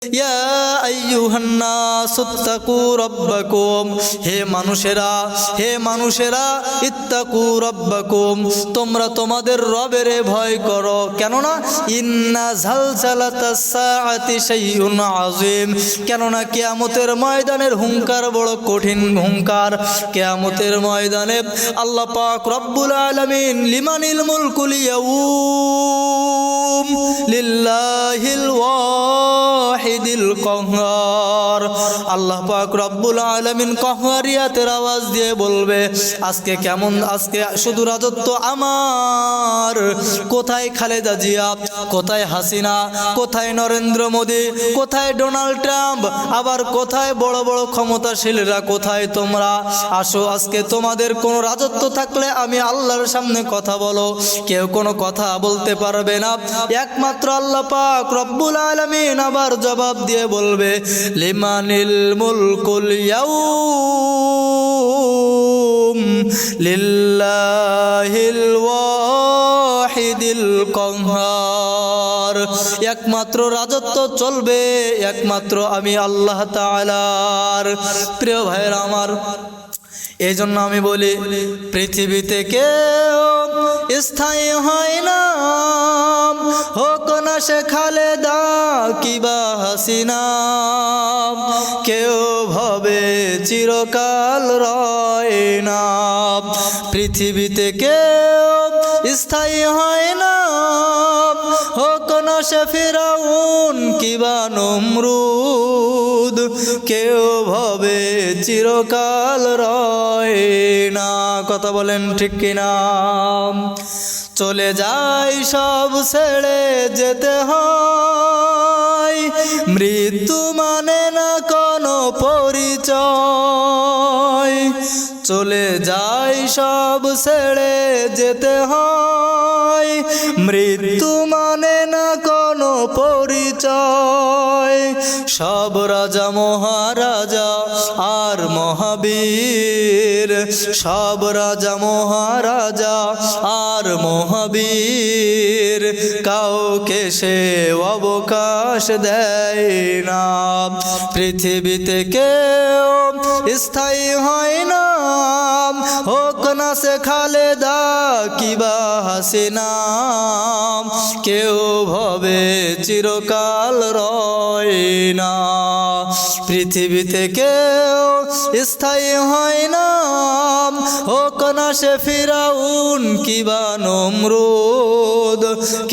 ইয়া আইয়ুহান নাস ইত্তাকু রাব্বাকুম, হে মানুষেরা ইত্তাকু রাব্বাকুম, তোমরা তোমাদের রবের ভয় করো। কেননা ইন্না জালজালাতাস সাআতি শাইউন আযীম, কেননা কিয়ামতের ময়দানের হুঙ্কার বড় কঠিন হুঙ্কার। কিয়ামতের ময়দানে আল্লাহ পাক রব্বুল আলামিন লিমানিল মুলকুল ইয়াউম লিল্লাহিল ওয়াহিদিল কাহ্হার, আল্লাহ পাক রব্বুল আলামিন কাহ্হারিয়াতের আওয়াজ দিয়ে বলবে আজকে শুধু রাজত্ব আমার। কোথায় খালেদা জিয়া, কোথায় হাসিনা, কোথায় নরেন্দ্র মোদি, কোথায় ডোনাল্ড ট্রাম্প, আবার কোথায় বড় বড় ক্ষমতাশীলরা, কোথায় তোমরা? আসো আজকে তোমাদের কোনো রাজত্ব থাকলে আমি আল্লাহর সামনে কথা বলো। কেউ কোনো কথা বলতে পারবে না, একমাত্র আল্লাহ পাক রব্বুল আলামিন আবার জবাব দিয়ে বলবে লিমানিল মুলকুল ইয়াউম লিল্লাহিল ওয়াহিদিল কাহ্হার, একমাত্র রাজত্ব চলবে একমাত্র আমি আল্লাহ তাআলার। প্রিয় ভাইরা আমার, এই জন্য আমি বলি পৃথিবীতে কেউ স্থায়ী হয় না, হোক না সে খালেদা কিবা হাসিনা, কেউ ভাবে চিরকাল রয় না। পৃথিবীতে কেউ স্থায়ী হয় না, হোক না সে ফিরাউন কিবা নমরুদ, কেউ ভাবে চিরকাল রয় না। কথা বলেন ঠিক কিনা? চলে যাই সব ছেড়ে যেতে হয়, মৃত্যু মানে না কোনো পরিচয়। চলে যাই সব ছেড়ে যেতে হয়, মৃত্যু মানে না কোনো পরিচয়। সব রাজা মহারাজা আর মহাবীর, সব রাজা মহারাজা আর মহাবীর, কাউকে সে অবকাশ দেয় না। পৃথিবীতে কেউ স্থায়ী হয় না, হোক না সে খালেদা কিবা হাসিনা, কেউ ভাবে চিরকাল রয় না। পৃথিবীতে কেউ স্থায়ী হয় না, হোক না সে ফিরাউন কিবা নমরুদ,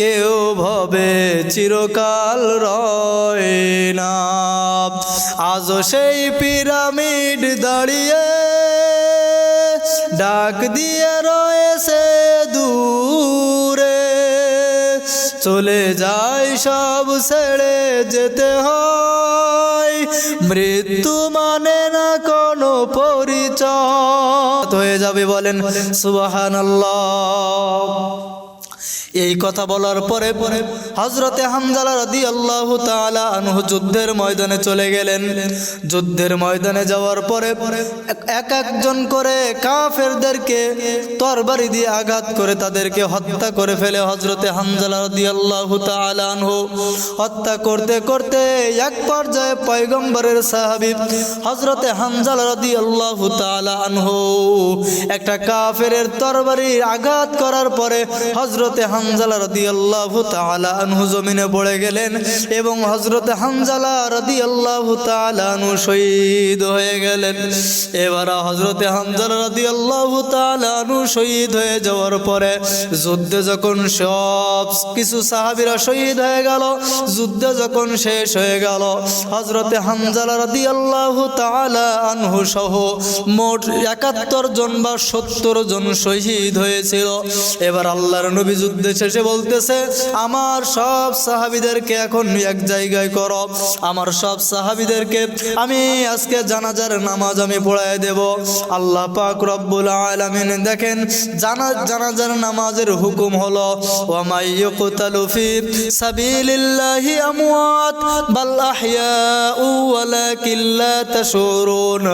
কেউ ভাবে চিরকাল রয় না। আজও সেই পিরামিড দাঁড়িয়ে ডাক দিয়ে রয়েছে দূরে, চলে যায় সব ছেড়ে যেতে হয়, মৃত্যু মানে না কোনো পরিচয়। হয়ে যাবে বলেন সুবহানাল্লাহ। এই কথা বলার পরে হযরতে হামজালা রাদিয়াল্লাহু তাআলা আনহু যুদ্ধের ময়দানে চলে গেলেন। যুদ্ধের ময়দানে যাওয়ার পরে এক একজন করে কাফেরদেরকে তরবারি দিয়ে আঘাত করে তাদেরকে হত্যা করে ফেলে হযরতে হামজালা রাদিয়াল্লাহু তাআলা আনহু। হত্যা করতে করতে এক পর্যায়ে পয়গম্বরের সাহাবী হযরতে হামজালা রাদিয়াল্লাহু তাআলা আনহু একটা কাফেরের তরবারি আঘাত করার পরে হযরতে হামজালা রাদিয়াল্লাহু তাআলা আনহু জমিনে পড়ে গেলেন এবং হযরতে হামজালা রাদিয়াল্লাহু তাআলা আনহু শহীদ হয়ে গেলেন। এবার হযরতে হামজালা রাদিয়াল্লাহু তাআলা আনহু শহীদ হয়ে যাওয়ার পরে যুদ্ধে যখন সব কিছু সাহাবীরা শহীদ হয়ে গেল, যুদ্ধে যখন শেষ হয়ে গেল, হযরতে হামজালা রাদিয়াল্লাহু তাআলা আনহু সহ মোট ৭১ জন বা ৭০ জন শহীদ হয়েছিল। এবার আল্লাহর নবী যুদ্ধে শেষে বলতেছে আমার সব সাহাবীদেরকে এখন এক জায়গায় করো, আমার সব সাহাবীদেরকে আমি আজকে জানাজার নামাজ আমি পড়ায় দেব। আল্লাহ পাক রব্বুল আলামিন দেখেন জানাজার নামাজের হুকুম হলো ওয়া মাইয়ুকতালু ফি সাবিলিল্লাহি আমওয়াত বাল আহইয়াউ ওয়ালাকিন লা তাশুরুন,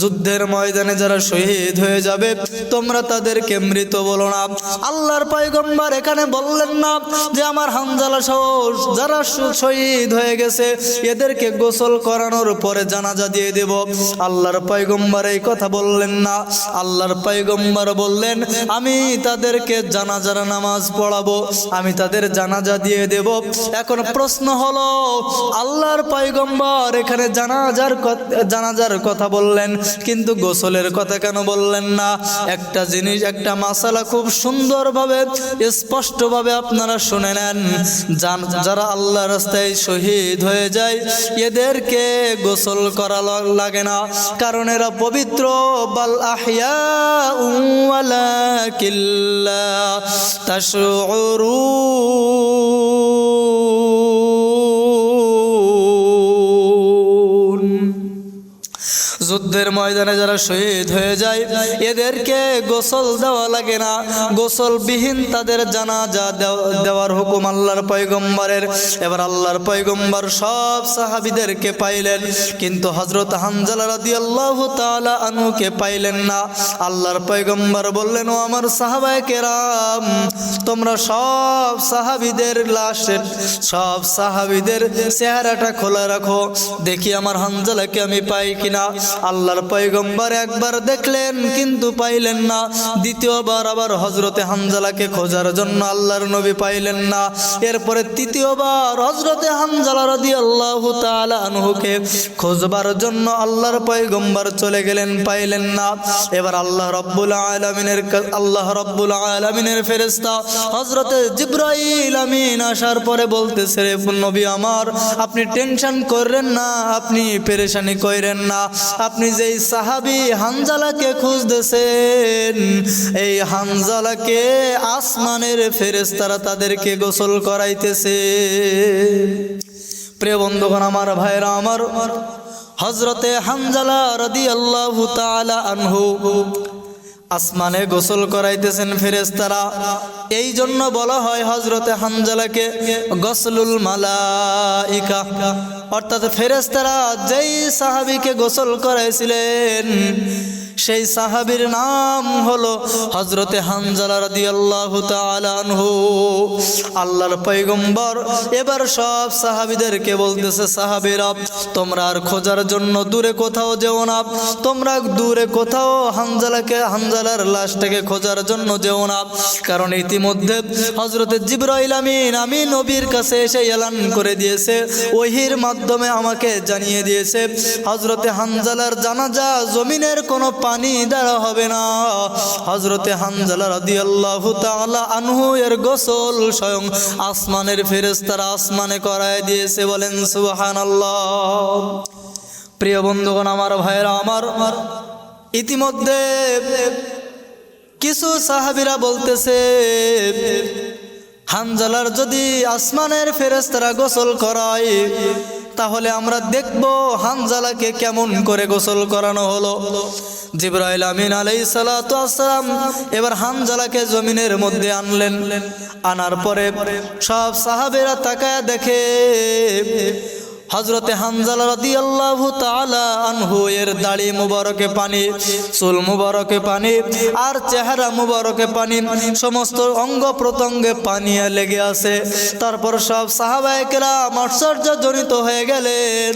যুদ্ধের ময়দানে যারা শহীদ হয়ে যাবে তোমরা তাদেরকে মৃত বলো না। আল্লাহর পয়গম্বর এখানে এখানে বললেন না যে আমার হানজালা সহ যারা শহীদ হয়ে গেছে এদেরকে গোসল করানোর পরে জানাজা দিয়ে দেব। আল্লাহর পয়গম্বর এই কথা বললেন না। আল্লাহর পয়গম্বর বললেন আমি তাদেরকে জানাজার নামাজ পড়াবো, আমি তাদের জানাজা দিয়ে দেব। এখন প্রশ্ন হলো আল্লাহর পয়গম্বর এখানে জানাজার কথা বললেন কিন্তু গোসলের কথা কেন বললেন না? একটা জিনিস, একটা মাসালা খুব সুন্দরভাবে স্পষ্টভাবে আপনারা শুনে নেন। যারা আল্লাহর রাস্তায় শহীদ হয়ে যায় এদেরকে গোসল করা লাগে না, কারণ এরা পবিত্র। বাল আহইয়াউ ওয়ালাকিন লা তাশউরুন। যুদ্ধের ময়দানে যারা শহীদ হয়ে যায় এদেরকে গোসল দেওয়া লাগে না, গোসলবিহীন তাদের জানাজা দেওয়ার হুকুম আল্লাহর পয়গম্বরের। এবার আল্লাহর পয়গম্বর সব সাহাবীদেরকে পাইলেন কিন্তু হযরত হানজালা রাদিয়াল্লাহু তাআলা আনহুকে পাইলেন না। আল্লাহর পয়গম্বর বললেন ও আমার সাহাবায়ে কেরাম, তোমরা সব সাহাবীদের লাশের, সব সাহাবীদের চেহারাটা খোলা রাখো, দেখি আমার হানজালাকে আমি পাই কিনা। আল্লাহর পয়গম্বর একবার দেখলেন কিন্তু পাইলেন না। দ্বিতীয়বার আবার হযরতে হানজালাকে খোঁজার জন্য আল্লাহর নবী পাইলেন না। এরপরে তৃতীয়বার হযরতে হানজালা রাদিয়াল্লাহু তাআলা আনহুকে খোঁজবার জন্য আল্লাহর পয়গম্বর চলে গেলেন, পাইলেন না। এবার আল্লাহ রাব্বুল আলামিনের ফেরেশতা হযরতে জিবরাইল আমিন আসার পরে বলতেছে রে নবী আমার, আপনি টেনশন করেন না, আপনি পেরেশানি করেন না, আপনি যেই সাহাবী হানজালাকে খুঁজতেছেন এই হানজালাকে আসমানের ফেরেশতারা তাদেরকে গোসল করাইতেছে। প্রিয় বন্ধুগণ আমার, ভাইরা আমার, হযরতে হানজালা রাদিয়াল্লাহু তাআলা আনহু আসমানে গোসল করাইতেছেন ফেরেশতারা। এই জন্য বলা হয় হযরতে হানজালাকে গোসলুল মালাইকা, অর্থাৎ ফেরেশতারা যেই সাহাবীকে গোসল করাইছিলেন সেই সাহাবীর নাম হলো হযরতে হানজালা রাদিয়াল্লাহু তাআলা আনহু। আল্লাহর পয়গম্বর এবার সব সাহাবীদেরকে বলতেছে, সাহাবীরা তোমরা আর খোঁজার জন্য দূরে কোথাও যেও না, তোমরা দূরে কোথাও হানজালার লাশটাকে খোঁজার জন্য যেও না, কারণ ইতিমধ্যে হযরতে জিবরাইল আমিন নবীর কাছে এসে এলান করে দিয়েছে, ওহীর মাধ্যমে আমাকে জানিয়ে দিয়েছে হযরতে হানজালার জানাজা জমিনের কোনো পানি দ্বারা হবে না। হযরতে হানজালা রাদিয়াল্লাহু তাআলা আনহু এর গোসল স্বয়ং আসমানের ফেরেশতারা আসমানে করায় দিয়েছে। বলেন সুবহানাল্লাহ। প্রিয় বন্ধুগণ আমার, ভাইরা আমার, ইতিমধ্যে কিছু সাহাবীরা বলতেছে হানজালার যদি আসমানের ফেরেশতারা গোসল করায় তাহলে আমরা দেখব হানজালাকে কেমন করে গোসল করানো হলো। জিবরাইল আমিন আলাইহিস সালাতু ওয়াস সালাম এবার হানজালাকে জমিনের মধ্যে আনলেন। আনার পরে সব সাহাবীরা তাকায়া দেখে হযরতে হানজালা রাদিয়াল্লাহু তাআলা আনহু এর দাড়ি মুবারকে পানি, চুল মুবারকে পানি, আর চেহারা মুবারকে পানি, সমস্ত অঙ্গ প্রত্যঙ্গে পানি লেগে আছে। তারপর সব সাহাবায়ে কেরাম আশ্চর্যজনিত হয়ে গেলেন।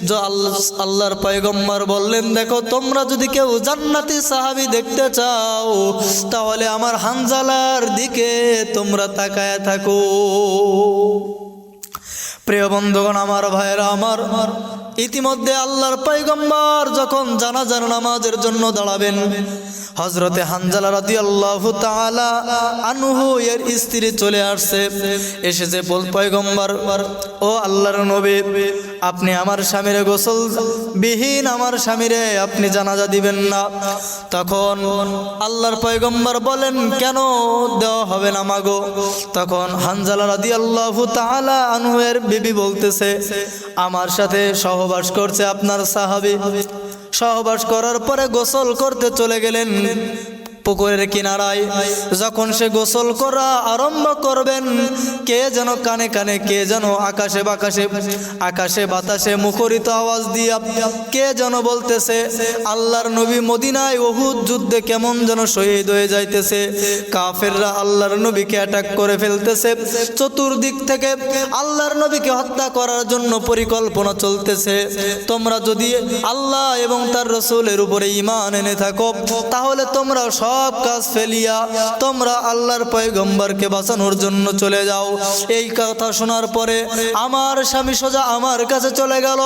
যে আল্লাহর পয়গম্বর বললেন, দেখো তোমরা যদি কেউ জান্নাতি সাহাবী দেখতে চাও তাহলে আমার হানজালার দিকে তোমরা তাকায়া থাকো। প্রিয় বন্ধুগণ আমার, ভাইরা আমার, ইতিমধ্যে আল্লাহর পয়গম্বর যখন জানাজার নামাজের জন্য দাঁড়াবেন হযরতে হানজালা রাদিয়াল্লাহু তাআলা আনহু এর স্ত্রী চলে আসছে। এসেছে পয়গম্বর, ও আল্লাহর নবী, আপনি আমার স্বামীর গোসল বিহীন আমার স্বামীরে আপনি জানাজা দিবেন না। তখন আল্লাহর পয়গম্বর বলেন, কেন দেওয়া হবে না মাগো? তখন হানজালা রাদিয়াল্লাহু তাআলা আনহু এর বিবি বলতেছে, আমার সাথে সহবাস করছে আপনার সাহাবী, সহবাস করার পরে গোসল করতে চলে গেলেন, পুকুরের কিনারায় যখন সে গোসল করা আরম্ভ করবেন, কে যেন কানে কানে, কে যেন আকাশে বাতাসে মুখরিত আওয়াজ দিয়া কে যেন বলতেছে, আল্লাহর নবী মদিনায় উহুদ যুদ্ধে কেমন যেন শহীদ হয়ে যাইতেছে, কাফেররা আল্লাহর নবীকে অ্যাটাক করে ফেলতেছে, চতুর্দিক থেকে আল্লাহর নবীকে হত্যা করার জন্য পরিকল্পনা চলতেছে। তোমরা যদি আল্লাহ এবং তার রাসূলের উপরে ঈমান এনে থাকো, তাহলে তোমরা সব কাজ ফেলিয়া তোমরা আল্লাহর পয়গম্বরকে বাঁচানোর জন্য চলে যাও। এই কথা শোনার পরে আমার স্বামী সোজা আমার কাছে চলে গেল।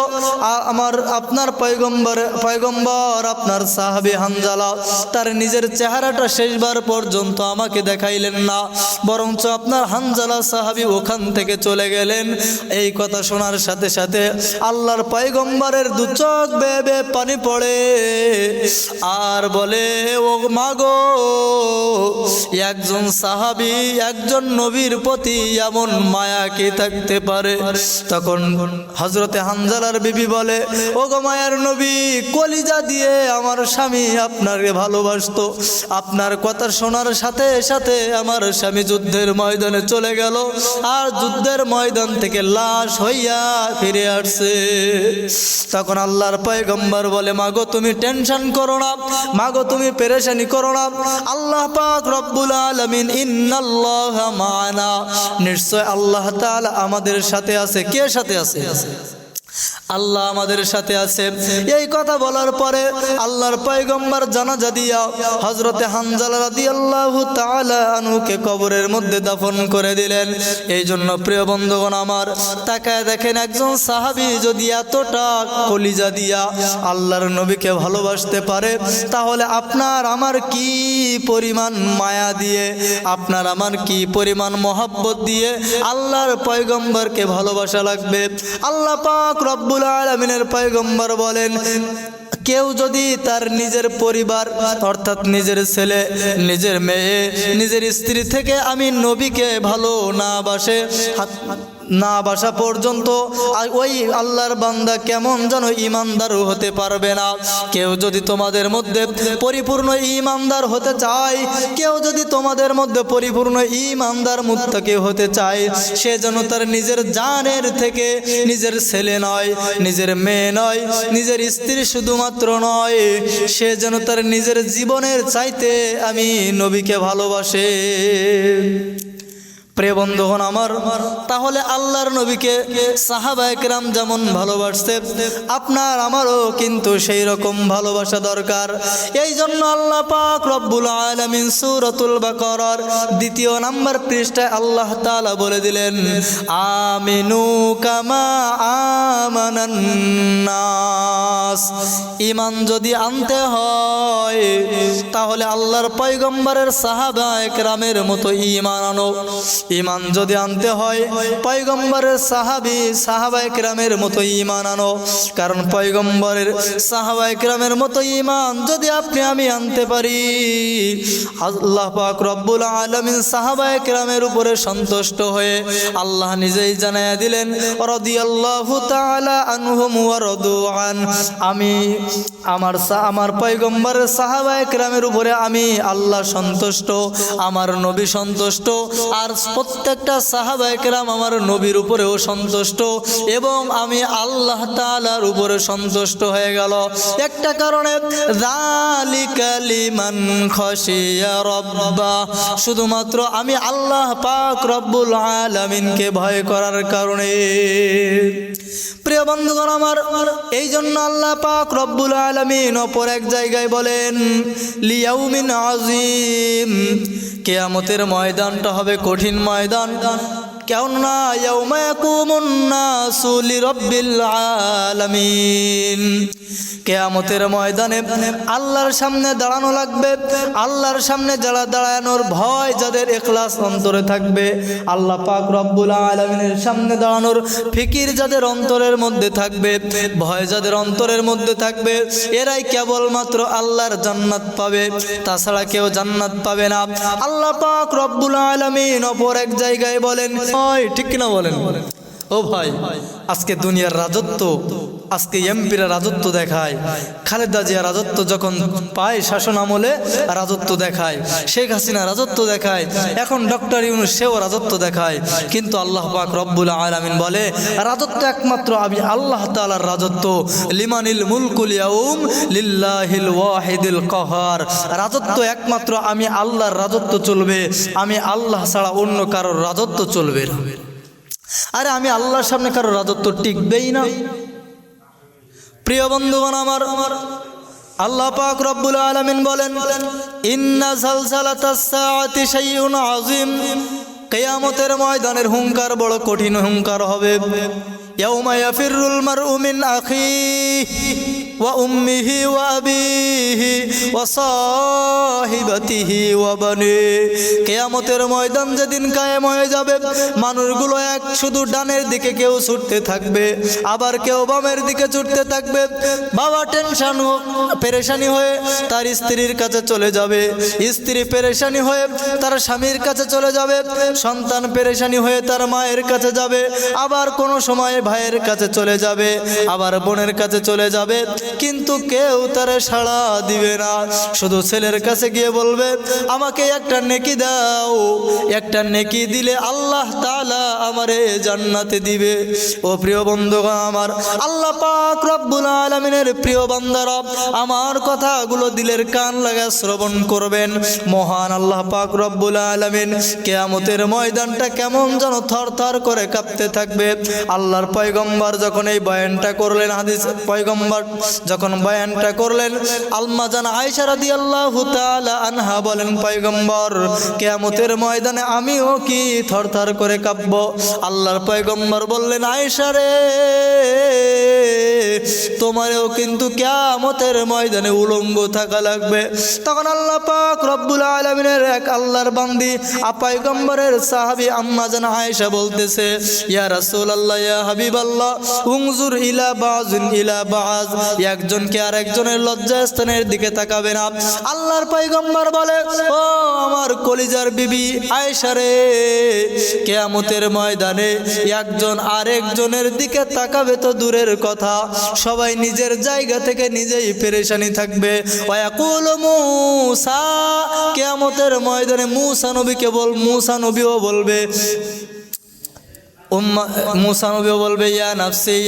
আপনার পয়গম্বর আপনার সাহাবী হানজালা তার নিজের চেহারাটা শেষবার পর্যন্ত আমাকে দেখাইলেন না, বরঞ্চ আপনার হানজালা সাহাবী ওখান থেকে চলে গেলেন। এই কথা শোনার সাথে সাথে আল্লাহর পয়গম্বরের দু চোখ বেয়ে বেয়ে পানি পড়ে আর বলে, ও মাগো, একজন সাহাবী একজন নবীর প্রতি এমন মায়া কি থাকতে পারে? তখন হযরতে হানজালার বিবি বলে, ও গো মায়ার নবী, কলিজা দিয়ে আমার স্বামী আপনাকে ভালোবাসতো। আপনার কথা শোনার সাথে সাথে আমার স্বামী যুদ্ধের ময়দানে চলে গেল আর যুদ্ধের ময়দান থেকে লাশ হইয়া ফিরে আসছে। তখন আল্লাহর পয়গম্বর বলে, মাগো তুমি টেনশন করো না, মাগো তুমি পেরেশানি করো না, আল্লাহ পাক রব্বুল আলামিন ইন্নাল্লাহা মা'ানা, নিশ্চয় আল্লাহ তাআলা আমাদের সাথে আছে। কে সাথে আছে? আল্লাহ আমাদের সাথে আছে। এই কথা বলার পরে আল্লাহর পয়গম্বর জানাজা দিয়া হযরতে হানজালা রাদিয়াল্লাহু তাআলা আনহুকে কবরের মধ্যে দাফন করে দিলেন। এই জন্য প্রিয় বন্ধুগণ আমার, তাকায় দেখেন, একজন সাহাবী যদি এতটা কলিজা দিয়া আল্লাহর নবীকে ভালোবাসতে পারে, তাহলে আপনার আমার কি পরিমাণ মায়া দিয়ে, আপনার আমার কি পরিমাণ মহব্বত দিয়ে আল্লাহর পয়গম্বরকে ভালোবাসা লাগবে। আল্লাহ পাক রব্বুল আলামিনের পয়গম্বর বলেন, কেউ যদি তার নিজের পরিবার অর্থাৎ নিজের ছেলে, নিজের মেয়ে, নিজের স্ত্রী থেকে আমি নবীকে ভালো না বাসা পর্যন্ত ওই আল্লাহর বান্দা কেমন যেন ঈমানদার হতে পারবে না। কেউ যদি তোমাদের মধ্যে পরিপূর্ণ ঈমানদার হতে চায়, কেউ যদি তোমাদের মধ্যে পরিপূর্ণ ঈমানদার মুত্তাকি হতে চায়, সে যেন তার নিজের জানের থেকে, নিজের ছেলে নয়, নিজের মেয়ে নয়, নিজের স্ত্রী শুধুমাত্র নয়, সে যেন তার নিজের জীবনের চাইতে আমি নবীকে ভালোবাসে। প্রিয় বন্ধুগণ আমার, তাহলে আল্লাহর নবীকে সাহাবায়ে কেরাম যেমন ভালোবাসছে, আপনার আমারও কিন্তু সেই রকম ভালোবাসা দরকার। এই জন্য আল্লাহ পাক রব্বুল আলামিন সূরাতুল বাকারার 2 নম্বর পৃষ্ঠায় আল্লাহ তাআলা বলে দিলেন, আমিনু কামা আমানান নাস। ঈমান যদি আনতে হয়, তাহলে আল্লাহর পয়গম্বরের সাহাবায়ে কেরামের মতো ঈমান আনো। ঈমান যদি আনতে হয়, পয়গম্বরের সাহাবায়ে কেরামের মতো ঈমান আনো। কারণ পয়গম্বরের সাহাবায়ে কেরামের মতো ঈমান যদি আপনি আমি আনতে পারি, আল্লাহ পাক রব্বুল আলামিন সাহাবায়ে কেরামের উপরে সন্তুষ্ট হয়ে আল্লাহ নিজেই জানায়া দিলেন, রাদিয়াল্লাহু তাআলা আনহুম ওয়া রাদু আন। আমি আমার পয়গম্বরের সাহাবায়ে কেরামের উপরে আমি আল্লাহ সন্তুষ্ট, আমার নবী সন্তুষ্ট, আর প্রত্যেকটা সাহাবায়ে কেরাম আমার নবীর উপরেও সন্তুষ্ট, এবং আমি আল্লাহ তাআলার উপরে সন্তুষ্ট হয়ে গেল। একটা কারণে, যালিকা লিমান খাশিয়া রাব্বা, শুধুমাত্র আমি আল্লাহ পাক রব্বুল আলামিনকে ভয় করার কারণে। প্রিয় বন্ধুগণ আমার, এই জন্য আল্লাহ পাক রব্বুল আলামিন অপর এক জায়গায় বলেন, লিয়াউমিন আযীম, কিয়ামতের ময়দানটা হবে কঠিন ময়দান। কেননা ইয়াউমা ইয়াকুমুন নাসু লিরাব্বিল আলামিন, কিয়ামতের ময়দানে আল্লাহর সামনে দাঁড়ানো লাগবে। আল্লাহর সামনে যারা দাঁড়ানোর ভয় যাদের ইখলাস অন্তরে থাকবে, আল্লাহ পাক রব্বুল আলামিনের সামনে দাঁড়ানোর ফিকির যাদের অন্তরের মধ্যে থাকবে, ভয় যাদের অন্তরের মধ্যে থাকবে, এরাই কেবলমাত্র আল্লাহর জান্নাত পাবে, তাছাড়া কেউ জান্নাত পাবে না। আল্লাহ পাক রব্বুল আলামিন অপর এক জায়গায় বলেন, ঠিক কিনা বলেন? ও ভাই, আজকে দুনিয়ার রাজত্ব আজকে এমপিরা রাজত্ব দেখায়, খালেদা জিয়া রাজত্ব যখন পায় শাসন আমলে রাজত্ব দেখায়, শেখ হাসিনা রাজত্ব দেখায়, এখন ডক্টর ইউনূস সেও রাজত্ব দেখায়। কিন্তু আল্লাহ পাক রব্বুল আলামিন বলে রাজত্ব একমাত্র আমি আল্লাহ তাআলার রাজত্ব। লিমানিল মুলকুল ইয়াউম লিল্লাহিল ওয়াহিদিল কাহার। রাজত্ব একমাত্র আমি আল্লাহর রাজত্ব চলবে, আমি আল্লাহ ছাড়া অন্য কারোর রাজত্ব চলবে না। আরে আমি আল্লাহর সামনে কারোর রাজত্ব টিকবেই না। প্রিয় বন্ধুগণ আমার, আল্লাহ পাক রব্বুল আলামিন বলেন ইন্না জালজালাতাস সাআতি শাইউন আযীম। কিয়ামতের ময়দানের হুঙ্কার বড় কঠিন হুঙ্কার হবে। ইয়াউমা ইয়াফিরুল মারউ মিন আখিহি ওয়া উম্মিহি ওয়া আবিহি ওয়া সাহিবাতিহি ওয়া বানিহি। কিয়ামতের ময়দান যেদিন কায়েম হয়ে যাবে, মানুষগুলো এক শুধু ডানের দিকে কেউ ছুটতে থাকবে, আবার কেউ বামের দিকে ছুটতে থাকবে। বাবা টেনশন পেরেশানি হয়ে তার স্ত্রীর কাছে চলে যাবে, স্ত্রী পেরেশানি হয়ে তার স্বামীর কাছে চলে যাবে, সন্তান পেরেশানি হয়ে তার মায়ের কাছে যাবে, আবার কোনো সময় ভাইয়ের কাছে চলে যাবে, আবার বোনের কাছে চলে যাবে। কিন্তু কেউ তার সাড়া দিবে না। শুধু ছেলের কাছে গিয়ে বলবে আমাকে একটা নেকি দাও, একটা নেকি দিলে আল্লাহ তাআলা আমারে জান্নাতে দিবে। ও প্রিয় বন্ধুগণ আমার, আল্লাহ পাক রব্বুল আলামিনের প্রিয় বান্দারা, আমার কথাগুলো দিলের কান লাগা শ্রবণ করবেন। মহান আল্লাহ পাক রব্বুল আলামিন কিয়ামতের ময়দানটা কেমন যেন থরথর করে কাঁপতে থাকবে। আল্লাহর পয়গম্বর যখন এই বয়ানটা করলেন, হাদিস পয়গম্বর যখন বয়ানটা করলেন, আম্মা জান আয়েশা রাদিয়াল্লাহু তাআলা আনহা বলেন পয়গম্বর কিয়ামতের ময়দানে আমিও কি থরথর করে কাঁপব? আল্লাহর পয়গম্বর বললেন আয়েশা রে, তোমারও কিন্তু কিয়ামতের ময়দানে উলঙ্গ থাকা লাগবে। তখন আল্লাহ পাক রব্বুল আলামিনের এক আল্লাহর বান্দি পয়গম্বরের সাহাবী আম্মা জান আয়েশা বলতেছে ইয়া রাসূলুল্লাহ ইয়া হাবিবাল্লাহ উনজুর ইলা বাযিন ইলা বায। একজনকে আরেকজনের লজ্জাস্থানের দিকে তাকাবে না। আল্লাহর পয়গম্বর বলে ও আমার কলিজার বিবি আয়েশা রে, কিয়ামতের ময়দানে একজন আরেকজনের দিকে তাকাবে তো দূরের কথা, সবাই নিজের জায়গা থেকে নিজেই পেরেশানি থাকবে। ওয়াকুলু মূসা, কিয়ামতের ময়দানে মূসা নবীকে মূসা নবীও বলবে, मूसा नबी बोलबे या नफ्सी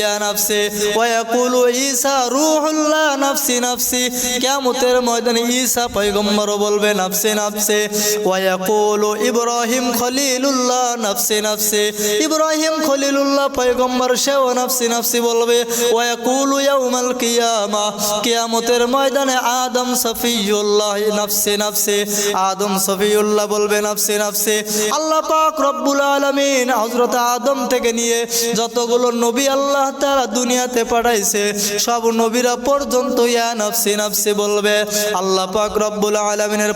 वयकुलु ईसा रूहुल्लाह नफ्सी नफ्सी। कियामतेर मयदाने ईसा पैगम्बर बोलबे नफ्सी नफ्सी। वयकुलु इब्राहिम खलीलुल्लाह नफ्सी नफ्सी। इब्राहिम खलीलुल्लाह पैगम्बर सेও नफ्सी नफ्सी बोलबे। वयकुलु यौमल कियामा, कियामतेर मयदाने आदम सफियुल्लाह नफ्सी नफ्सी। आदम सफियुल्लाह बोलबे नफ्सी नफ्सी। अल्लाह पाक रब्बुल आलमीन हजरत आदम থেকে নিয়ে যতগুলো নবী আল্লাহ তাআলা দুনিয়াতে পাঠাইছে সব নবীরা পর্যন্ত ইয়া নফসি নফসি বলবে। আল্লাহ পাক রব্বুল আলামিনের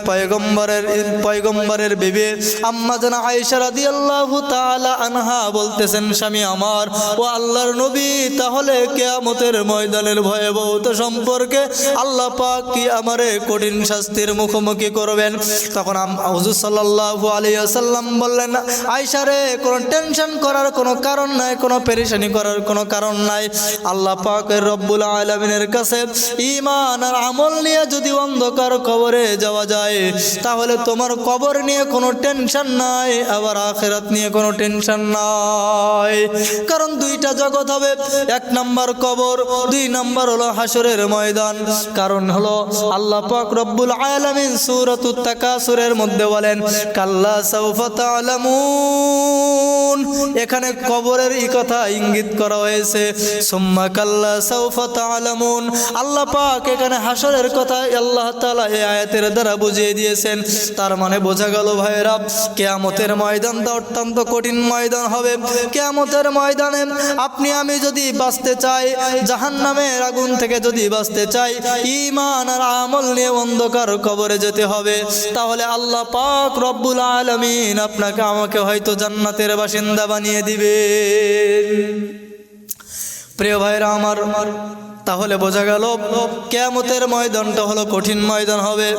পয়গম্বরের বিবি আম্মা জান আয়েশা রাদিয়াল্লাহু তাআলা আনহা বলতেছেন স্বামী আমার ও আল্লাহর নবী, তাহলে কিয়ামতের ময়দানের ভয়াবহতা সম্পর্কে আল্লাহ পাক কি আমারে কঠিন শাস্তির মুখোমুখি করবেন? তখন হুজুর সাল্লাল্লাহু আলাইহি ওয়াসাল্লাম বললেন আয়েশা রে, কোনো টেনশন করার কোনো কারণ নাই, কোনো পেরেশানি করার কোনো কারণ নাই। আল্লাহ পাকের রব্বুল আলামিনের কাছে ঈমান আর আমল নিয়ে যদি অন্ধকার কবরে যাওয়া যায় তাহলে তোমার কবর নিয়ে কোনো টেনশন নাই, আবার আখিরাত নিয়ে কোনো টেনশন নাই। কারণ দুইটা জগৎ হবে, এক নাম্বার কবর, দুই নাম্বার হলো হাসরের ময়দান। কারণ হলো আল্লাহ পাক রব্বুল আলামিন সূরাতুত তাকাসুরের মধ্যে বলেন কাল্লা সাউফা তা'লামুন। এখানে কবরের এই কথা ইঙ্গিত করা হয়েছে, সুম্মা কাল্লা সাউফা তা'লামুন। আল্লাহ পাক এখানে হাসরের কথা আল্লাহ তাআলা এই আয়াতের দ্বারা বুঝিয়ে দিয়েছেন। তার মানে বোঝা গেল ভাইরা, কিয়ামতের ময়দানটা অত্যন্ত কঠিন ময়দান হবে। কিয়ামতের ময়দানে আপনি আমি যদি বাঁচতে চাই, জাহান্নামের আগুন থেকে যদি বাঁচতে চাই, ঈমান আর আমল নিয়ে অন্ধকার কবরে যেতে হবে। তাহলে আল্লাহ পাক রব্বুল আলামিন আপনাকে আমাকে হয়তো জান্নাতের বাসিন্দা বানিয়ে দিবেন। প্রিয় ভাইরা আমার, তাহলে বোঝা গেল কিয়ামতের ময়দানটা হলো কঠিন ময়দান হবে।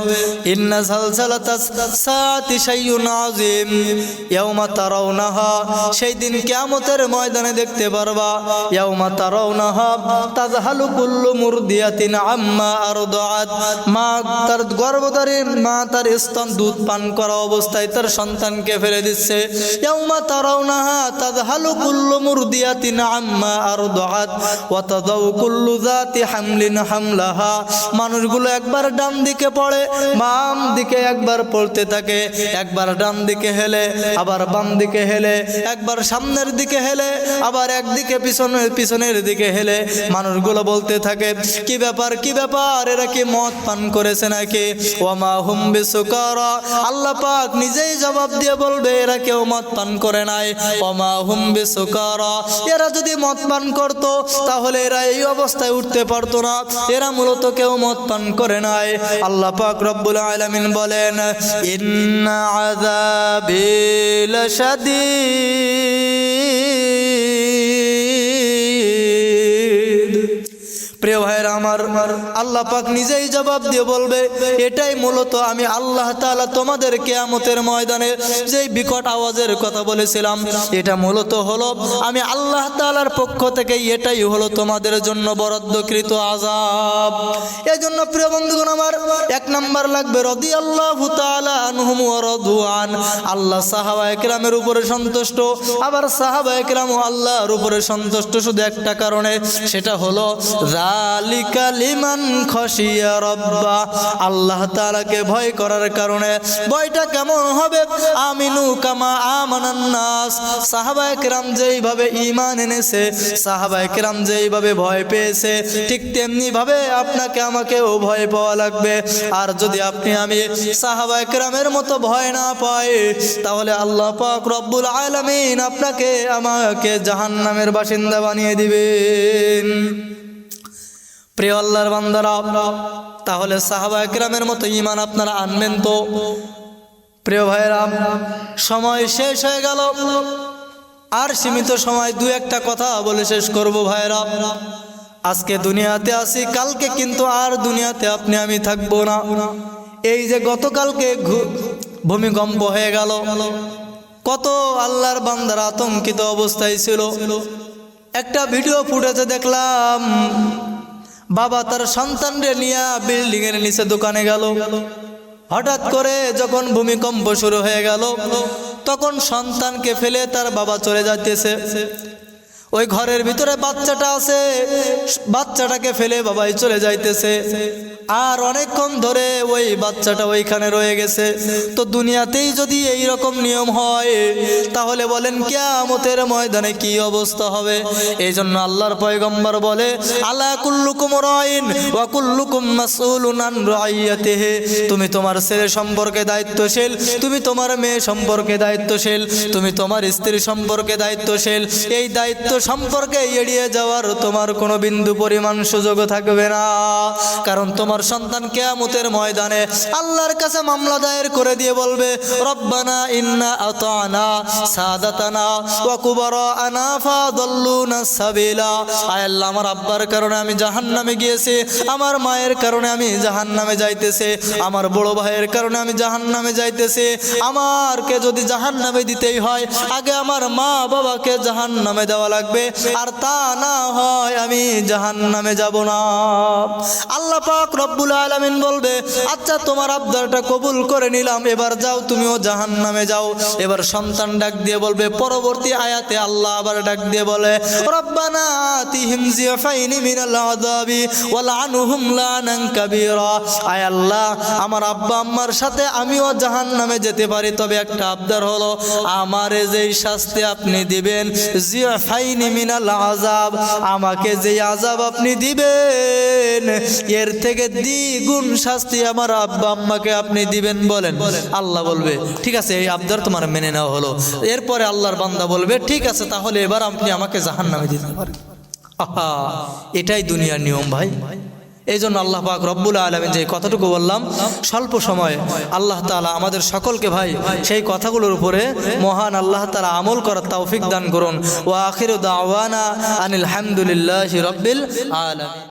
ইন্না জালজালাতাস সাআতি শাইউন আযীম ইয়াউমা তারাউনাহা, সেই দিন কিয়ামতের ময়দানে দেখতে পারবা ইয়াউমা তারাউনাহা তাযহালু কুল্লু মুরদিয়াতিন আম্মা আরদাআত, মা তার গর্ভধারী মা তার স্তন দুধ পান করা অবস্থায় তার সন্তানকে ফেলে দিচ্ছে। ইয়াউমা তারাউনাহা তাযহালু কুল্লু মুরদিয়াতিন আম্মা আরদাআত ওয়া তাদাউ কুল্লু হামলিন হামলাহা, মানুষগুলো একবার ডান দিকে পড়ে, বাম দিকে একবার পড়তে থাকে, একবার ডান দিকে হেলে আবার বাম দিকে হেলে, একবার সামনের দিকে হেলে আবার একদিকে পিছনের দিকে হেলে। মানুষগুলো বলতে থাকে কি ব্যাপার কি ব্যাপার, এরা কি মদ পান করেছে নাকি? ওয়ামা হুম বিসুকারা, আল্লাহ পাক নিজেই জবাব দিয়ে বলবে এরা কেউ মদ পান করে নাই। ওয়ামা হুম বিসুকারা, এরা যদি মদ পান করতো তাহলে এরা এই অবস্থায় উঠতে পারতো না, এরা মূলত কেউ মদ পান করে নাই। আল্লাহ পাক রব্বুল আলামিন বলেন ইন্না আযাবি লাশাদীদ। প্রিয় ভাইরা আমার, আল্লাহ পাক নিজেই জবাব দিয়ে বলবে এটাই মূলত আমি আল্লাহ তাআলা তোমাদের কিয়ামতের ময়দানে যেই বিকট আওয়াজের কথা বলেছিলাম, এটা মূলত হলো আমি আল্লাহ তাআলার পক্ষ থেকে এটাই হলো তোমাদের জন্য বরাদ্দকৃত আযাব। এজন্য প্রিয় বন্ধুগণ আমার, এক নাম্বার লাগবে রাদিয়াল্লাহু তাআলা আনহুম ওয়া রাদওয়ান, আল্লাহ সাহাবায়ে কেরামের উপরে সন্তুষ্ট, আবার সাহাবায়ে কেরামও আল্লাহর উপরে সন্তুষ্ট শুধু একটা কারণে, সেটা হলো যালিকা লিমান খাশিয়া রাব্বা, আল্লাহ তাআলাকে ভয় করার কারণে। ভয়টা কেমন হবে? আমিনু কামা আমানান নাস, সাহাবায়ে কেরাম যেইভাবে ঈমান এনেছে, সাহাবায়ে কেরাম যেইভাবে ভয় পেয়েছে, ঠিক তেমনি ভাবে আপনাকে আমাকেও ভয় পাওয়া লাগবে। আর যদি আপনি আমি সাহাবায়ে কেরামের মতো ভয় না পাই, তাহলে আল্লাহ পাক রব্বুল আলামিন আপনাকে আমাকে জাহান্নামের বাসিন্দা বানিয়ে দিবেন। প্রিয় আল্লাহর বান্দারা, তাহলে সাহাবায়ে কেরামের মতো ঈমান আপনারা আনবেন তো? প্রিয় ভাইরা, সময় শেষ হয়ে গেল, আর সীমিত সময় দু একটা কথা বলে শেষ করব। ভাইরা, আজকে দুনিয়াতে আছি, কালকে কিন্তু আর দুনিয়াতে আপনি আমি থাকবো না। এই যে গতকালকে ভূমিকম্প হয়ে গেল, কত আল্লাহর বান্দারা আতঙ্কিত অবস্থায় ছিল। একটা ভিডিও ফুটেজে দেখলাম বাবা তার সন্তানরে নিয়ে বিল্ডিং এর নিচে দোকানে গেল, হঠাৎ করে যখন ভূমিকম্প শুরু হয়ে গেল তখন সন্তানকে ফেলে তার বাবা চলে যাইতেছে। ওই ঘরের ভিতরে বাচ্চাটা আছে, বাচ্চাটাকে ফেলে বাবাই চলে যাইতেছে, আর অনেকক্ষণ ধরে ওই বাচ্চাটা ওইখানে রয়ে গেছে। তো দুনিয়াতেই যদি এই রকম নিয়ম হয়, তাহলে বলেন কিয়ামতের ময়দানে কি অবস্থা হবে? এই জন্য আল্লাহর পয়গম্বর বলে আলা কুল্লুকুম রাইন ওয়া কুল্লুকুম মাসউলুন আন রাইয়াতিহি, তুমি তোমার ছেলে সম্পর্কে দায়িত্বশীল, তুমি তোমার মেয়ে সম্পর্কে দায়িত্বশীল, তুমি তোমার স্ত্রী সম্পর্কে দায়িত্বশীল। এই দায়িত্ব সম্পর্কে এড়িয়ে যাওয়ার তোমার কোনো বিন্দু পরিমাণ সুযোগ থাকবে না, কারণ তোমার সন্তান কিয়ামতের ময়দানে আল্লাহর কাছে মামলা দায়ের করে দিয়ে বলবে রব্বানা ইন্না আতানা সাদাতানা ওয়া কুবারানা ফাদাল্লুনা সাবিলা, আয় আল্লাহ আমার আব্বার কারণে আমি জাহান্নামে গিয়েছি, আমার মায়ের কারণে আমি জাহান্নামে যাইতেছি, আমার বড় ভাইয়ের কারণে আমি জাহান্নামে যাইতেছি। আমারকে যদি জাহান্নামে দিতেই হয়, আগে আমার মা বাবাকে জাহান্নামে দেওয়া লাগবে, আর তা না হয় আমি জাহান্নামে যাব না। আল্লাহ পাক রব্বুল আলামিন বলবে আচ্ছা তোমার আবদারটা কবুল করে নিলাম, এবার যাও তুমিও জাহান্নামে যাও। এবার সন্তান ডাক দিয়ে বলবে, পরবর্তী আয়াতে আল্লাহ আবার ডাক দিয়ে বলে রব্বানা আতিহিম জিফাইনি মিনাল আযাবি ওয়ালআনহুম লানান কাবীরা, আয় আল্লাহ আমার আব্বা আম্মার সাথে আমিও জাহান্নামে যেতে পারি, তবে একটা আবদার হলো আমারে যেই শাস্তি আপনি দিবেন জিফাইনি মিনাল আযাব, আমাকে যেই আযাব আপনি দিবেন এর থেকে দ্বিগুণ শাস্তি আমার আব্বা আম্মাকে আপনি দিবেন। বলেন আল্লাহ বলবে ঠিক আছে, এই আবদার তোমার মেনে নেওয়া হলো। এরপরে আল্লাহর বান্দা বলবে ঠিক আছে, তাহলে এবার আপনি আমাকে জাহান্নামে দিতে পারেন। আহা, এটাই দুনিয়ার নিয়ম ভাই, এই জন্য আল্লাহ পাক রব্বুল আলামিন যে কথাটুকু বললাম স্বল্প সময়ে, আল্লাহ তাআলা আমাদের সকলকে ভাই সেই কথাগুলোর উপরে মহান আল্লাহ তাআলা আমল করার তৌফিক দান করুন। ওয়া আখিরু দাওয়ানা আনিল হামদুলিল্লাহি রাব্বিল আলামিন।